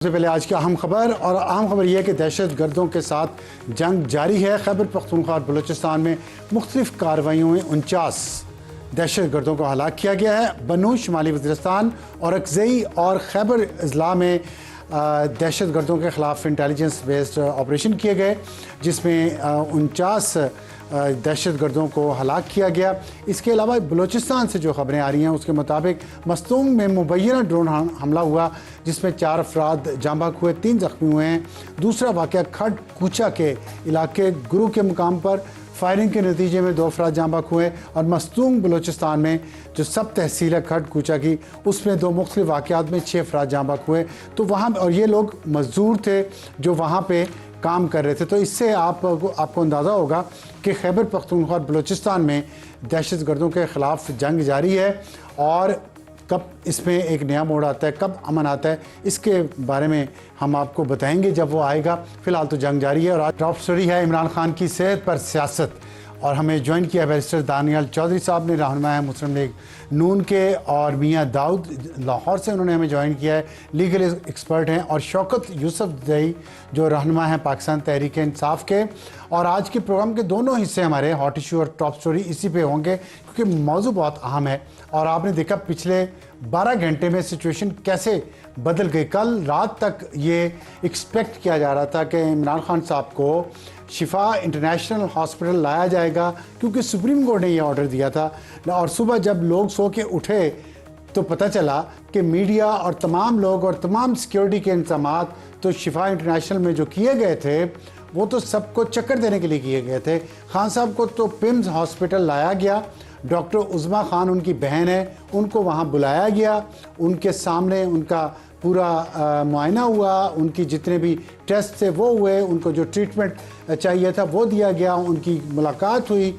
सबसे पहले आज की अहम खबर और अहम खबर यह है कि दहशत गर्दों के साथ जंग जारी है। खैबर पख्तूनख्वा और बलूचिस्तान में मुख्तलिफ कार्रवाइयों में 49 दहशत गर्दों को हलाक किया गया है। बनू, शुमाली वज़ीरिस्तान और अकज़ई और खैबर अजला में दहशत गर्दों के ख़िलाफ़ इंटेलिजेंस बेस्ड ऑपरेशन किए गए, जिसमें 49 दहशत गर्दों को हलाक किया गया। इसके अलावा बलूचिस्तान से जो ख़बरें आ रही हैं उसके मुताबिक मस्तूंग में मुबैना ड्रोन हमला हुआ, जिसमें 4 अफराद जाँ बहक हुए, 3 ज़ख्मी हुए हैं। दूसरा वाक़या खट कूचा के इलाके गुरु के मुकाम पर फायरिंग के नतीजे में 2 अफराद जाँ बहक हुए। और मस्तूंग बलूचिस्तान में जो सब तहसील है खट कूचा की, उसमें 2 मुख्तलिफ वाक़यात में 6 अफराद जाँ बहक हुए। तो वहाँ और ये लोग मज़दूर थे जो वहाँ पे काम कर रहे थे। तो इससे आपको अंदाज़ा होगा कि खैबर पख्तूनख्वा और बलूचिस्तान में दहशत गर्दों के ख़िलाफ़ जंग जारी है। और कब इसमें एक नया मोड़ आता है, कब अमन आता है, इसके बारे में हम आपको बताएंगे जब वो आएगा। फ़िलहाल तो जंग जारी है। और आज टॉप स्टोरी है इमरान खान की सेहत पर सियासत, और हमें ज्वाइन किया बैरिस्टर दानियाल चौधरी साहब ने, रहनुमा है मुस्लिम लीग नून के, और मियाँ दाऊद लाहौर से उन्होंने हमें ज्वाइन किया है, लीगल एक्सपर्ट हैं, और शौकत यूसुफजई जो रहनुमा हैं पाकिस्तान तहरीक इंसाफ के। और आज के प्रोग्राम के दोनों हिस्से हमारे हॉट इशू और टॉप स्टोरी इसी पे होंगे, क्योंकि मौजू बहुत अहम है। और आपने देखा पिछले 12 घंटे में सिचुएशन कैसे बदल गई। कल रात तक ये एक्सपेक्ट किया जा रहा था कि इमरान खान साहब को शिफा इंटरनेशनल हॉस्पिटल लाया जाएगा, क्योंकि सुप्रीम कोर्ट ने यह ऑर्डर दिया था। और सुबह जब लोग सो के उठे तो पता चला कि मीडिया और तमाम लोग और तमाम सिक्योरिटी के इंतजामात तो शिफा इंटरनेशनल में जो किए गए थे वो तो सबको चक्कर देने के लिए किए गए थे। खान साहब को तो पिम्स हॉस्पिटल लाया गया, डॉक्टर उज़मा खान उनकी बहन है, उनको वहाँ बुलाया गया, उनके सामने उनका पूरा मुआयना हुआ, उनकी जितने भी टेस्ट थे वो हुए, उनको जो ट्रीटमेंट चाहिए था वो दिया गया, उनकी मुलाकात हुई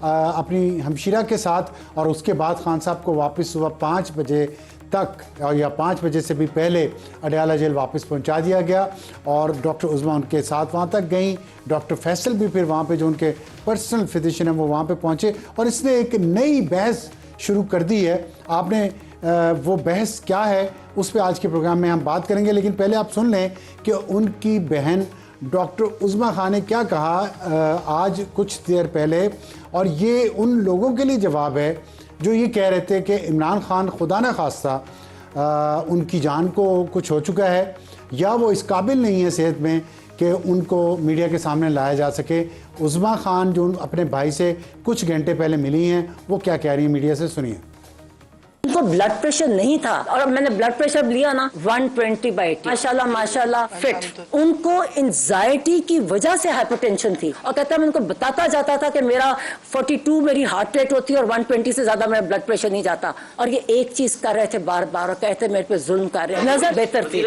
अपनी हमशीरा के साथ। और उसके बाद खान साहब को वापस सुबह 5 बजे तक, या 5 बजे से भी पहले अडयाला जेल वापस पहुंचा दिया गया। और डॉक्टर उज़मा उनके साथ वहाँ तक गई, डॉक्टर फैसल भी फिर वहाँ पे जो उनके पर्सनल फिजिशियन हैं वो वहाँ पे पहुँचे, और इसने एक नई बहस शुरू कर दी है। आपने वो बहस क्या है उस पर आज के प्रोग्राम में हम बात करेंगे, लेकिन पहले आप सुन लें कि उनकी बहन डॉक्टर उज़मा खान ने क्या कहा आज कुछ देर पहले। और ये उन लोगों के लिए जवाब है जो ये कह रहे थे कि इमरान खान खुदा न खास्ता उनकी जान को कुछ हो चुका है, या वो इस काबिल नहीं है सेहत में कि उनको मीडिया के सामने लाया जा सके। उज़मा खान जो अपने भाई से कुछ घंटे पहले मिली हैं, वो क्या कह रही हैं मीडिया से, सुनिए। उनको ब्लड प्रेशर नहीं था, और मैंने ब्लड प्रेशर लिया ना 120/80, माशाल्लाह माशाल्लाह फिट। उनको एंजाइटी की वजह से हाइपरटेंशन थी, और कहता मैं उनको बताता जाता था कि मेरा 42 मेरी हार्ट रेट होती है और 120 से ज्यादा मेरा ब्लड प्रेशर नहीं जाता। और ये एक चीज कर रहे थे बार बार, और कहते मेरे पे जुल्म कर रहे हैं। नजर बेहतर थी।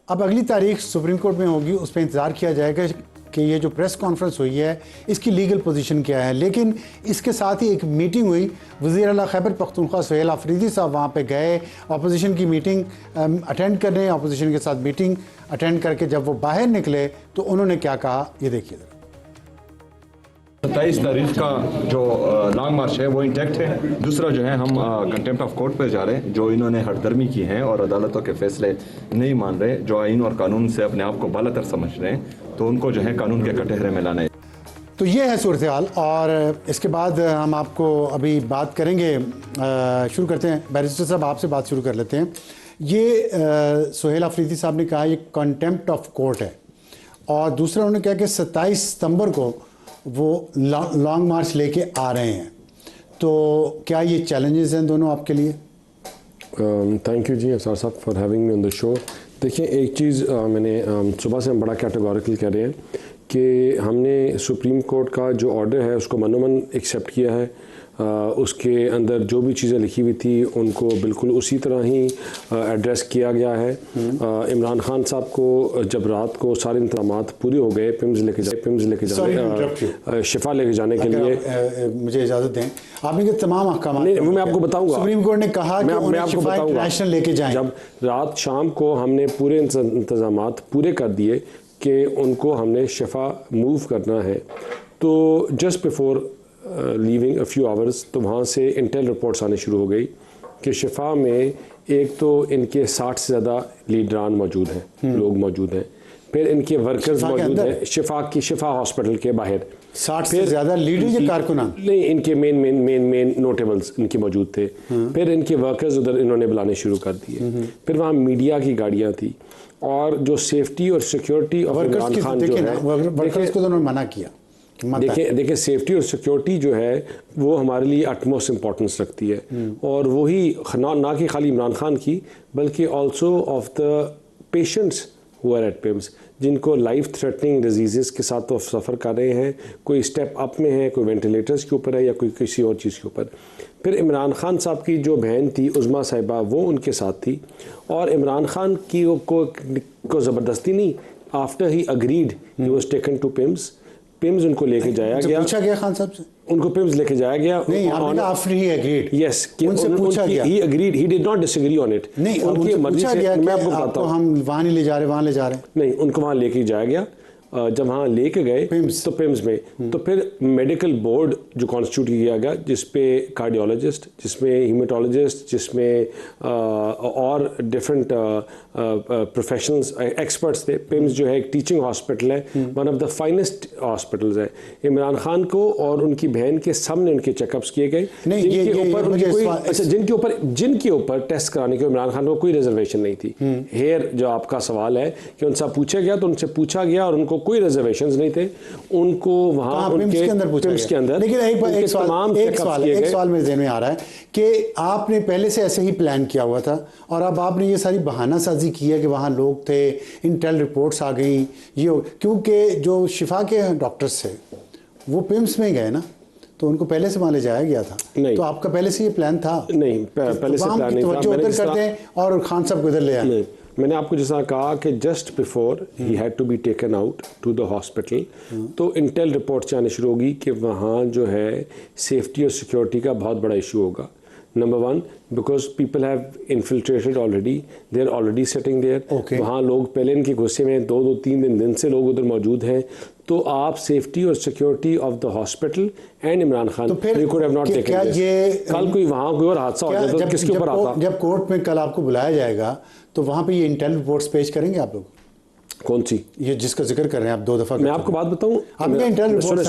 अब अगली तारीख सुप्रीम कोर्ट में होगी, उस पर इंतज़ार किया जाएगा कि ये जो प्रेस कॉन्फ्रेंस हुई है इसकी लीगल पोजीशन क्या है। लेकिन इसके साथ ही एक मीटिंग हुई, वज़ीर आला खैबर पख्तूनख्वा सुहेल आफरीदी साहब वहाँ पे गए अपोजिशन की मीटिंग अटेंड करने। अपोजिशन के साथ मीटिंग अटेंड करके जब वो बाहर निकले तो उन्होंने क्या कहा, ये देखिए। 27 तारीख का जो लॉन्ग मार्च है वो इंटैक्ट है। दूसरा जो है हम कंटेम्प्ट ऑफ कोर्ट पर जा रहे हैं, जो इन्होंने हरदर्मी की है और अदालतों के फैसले नहीं मान रहे, जो आइन और कानून से अपने आप को बालातर समझ रहे हैं, तो उनको जो है कानून के कटहरे में लाना है। तो ये है सूरत हाल। और इसके बाद हम आपको अभी बात करेंगे, शुरू करते हैं। बैरिस्टर साहब आपसे बात शुरू कर लेते हैं। ये सुहेल आफरीदी साहब ने कहा ये कंटेम्प्ट ऑफ कोर्ट है, और दूसरा उन्होंने कहा कि 27 सितंबर को वो लॉन्ग मार्च लेके आ रहे हैं। तो क्या ये चैलेंजेस हैं दोनों आपके लिए? थैंक यू जी अफसर साहब for having me on the show. देखिए एक चीज़ मैंने सुबह से हम बड़ा कैटेगोरिकल कह रहे हैं कि हमने सुप्रीम कोर्ट का जो ऑर्डर है उसको मनोमन एक्सेप्ट किया है। उसके अंदर जो भी चीज़ें लिखी हुई थी उनको बिल्कुल उसी तरह ही एड्रेस किया गया है। इमरान खान साहब को जब रात को सारे इंतजामात पूरे हो गए पिम्स लेके जाने शिफा लेके जाने के लिए, मुझे इजाज़त दें, आपने के तमाम अहकाम मैं आपको बताऊंगा। सुप्रीम कोर्ट ने कहा मैं आपको बताऊंगा नेशनल लेके जाएं। जब रात शाम को हमने पूरे इंतजामात पूरे कर दिए कि उनको हमने शिफा मूव करना है, तो just before leaving a few hours तो वहाँ से इंटेल रिपोर्ट्स आने शुरू हो गई कि शिफा में एक तो इनके 60 से ज़्यादा लीडरान मौजूद हैं, लोग मौजूद हैं, फिर इनके वर्कर्स शिफा के मौजूद अंदर? हैं शिफा हॉस्पिटल के बाहर। 60 से ज़्यादा लीडर या कारकुनान? नहीं, इनके मेन नोटेबल्स इनके मौजूद थे। फिर इनके वर्कर्स उधर इन्होंने बुलाने शुरू कर दिए। फिर वहाँ मीडिया की गाड़ियाँ थी और जो सेफ्टी और सिक्योरिटी ऑफ इमरान खान जो है, वर्कर्स को तो उन्होंने मना किया। देखिए सेफ्टी और सिक्योरिटी जो है वो हमारे लिए अटमोस्ट इम्पोर्टेंस रखती है, और वही ना कि खाली इमरान खान की बल्कि also of the patients who are at PIMS, जिनको लाइफ थ्रेटनिंग डिजीज़ के साथ तो सफ़र कर रहे हैं, कोई स्टेप अप में है, कोई वेंटिलेटर्स के ऊपर है या कोई किसी और चीज़ के ऊपर। फिर इमरान खान साहब की जो बहन थी उज़मा साहिबा, वो उनके साथ थी, और इमरान खान की को ज़बरदस्ती नहीं, after he agreed he was taken to PIMS उनको लेके जाया गया। पूछा गया खान साहब से, उनको पिम्स लेके जाया गया। नहीं, आपने आफ्टर ही एग्रीड, यस, उनसे पूछा गया, he agreed, he did not disagree on it. नहीं, उनकी मर्जी से मैं आपको बताता हूं, हम वहां नहीं ले जा रहे, वहां ले जा रहे हैं। नहीं, उनको वहां लेके जाया गया। जब वहाँ लेके गए तो पिम्स में, तो फिर मेडिकल बोर्ड जो कॉन्स्टिट्यूट किया गया, जिसपे कार्डियोलॉजिस्ट, जिसमें हीमेटोलॉजिस्ट, जिसमें और डिफरेंट प्रोफेशनल्स एक्सपर्ट्स थे। पिम्स जो है एक टीचिंग हॉस्पिटल है, one of the finest hospitals है। इमरान खान को और उनकी बहन के सामने उनके चेकअप्स किए गए, जिनके ऊपर टेस्ट कराने के इमरान खान को कोई रिजर्वेशन नहीं थी। हेयर जो आपका सवाल है कि उनसे पूछा गया, तो उनसे पूछा गया और उनको कोई रिजर्वेशंस नहीं थे, उनको वहां उनके पिम्स के अंदर। लेकिन एक सवाल मेरे ज़हन में आ रहा है कि आपने पहले से ऐसे ही प्लान किया हुआ था और अब आपने ये सारी बहानासाजी की है कि वहाँ लोग थे, इंटेल रिपोर्ट्स आ गई, ये क्योंकि जो शिफा के डॉक्टर्स थे वो पिम्स में गए ना, तो उनको पहले से वहाँ ले जाया गया था। नहीं, तो आपका पहले से ये प्लान था? नहीं, पहले से प्लान नहीं था। उधर करते हैं और खान साहब को इधर ले आए। मैंने आपको जैसा कहा कि just before he had to be taken out to the hospital, तो इंटेल रिपोर्ट्स आने शुरू होगी कि वहाँ जो है सेफ्टी और सिक्योरिटी का बहुत बड़ा इशू होगा। Number one, because people have infiltrated already, they are already sitting there. वहाँ लोग पहले इनके गुस्से में 2-3 दिन से लोग उधर मौजूद हैं। तो आप सेफ्टी और security of the hospital and Imran Khan, तो कल कोई वहाँ कोई और हादसा हो जाता तो किसके ऊपर आता? जब कोर्ट में कल आपको बुलाया जाएगा तो वहाँ पे ये इंटेल रिपोर्ट्स पेश करेंगे आप लोग? कौन सी? ये जिसका जिक्र कर रहे हैं आप 2 दफा। मैं आपको बात बताऊं, आपने इंटेल रिपोर्ट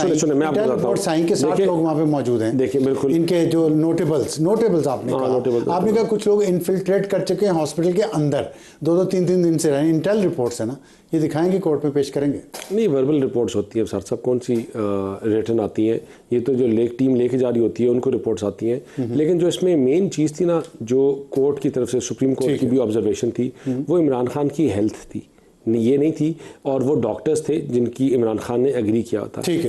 साइन के 60 लोग वहाँ पे मौजूद हैं। देखिए, बिल्कुल, इनके जो नोटेबल्स आपने कहा, आपने कहा कुछ लोग इन्फिल्ट्रेट कर चुके हैं हॉस्पिटल के अंदर, 2-3 दिन से रहे। इंटेल रिपोर्ट्स है ना, ये दिखाएंगे कोर्ट में पेश करेंगे? नहीं, वर्बल रिपोर्ट्स होती हैं सर साहब, कौन सी रिटन आती हैं? ये तो जो टीम लेके जा रही होती है उनको रिपोर्ट्स आती हैं। लेकिन जो इसमें मेन चीज़ थी ना, जो कोर्ट की तरफ से सुप्रीम कोर्ट की भी ऑब्जर्वेशन थी, वो इमरान खान की हेल्थ थी, ये नहीं थी, और वो डॉक्टर्स थे जिनकी इमरान खान ने एग्री किया था। ठीक है।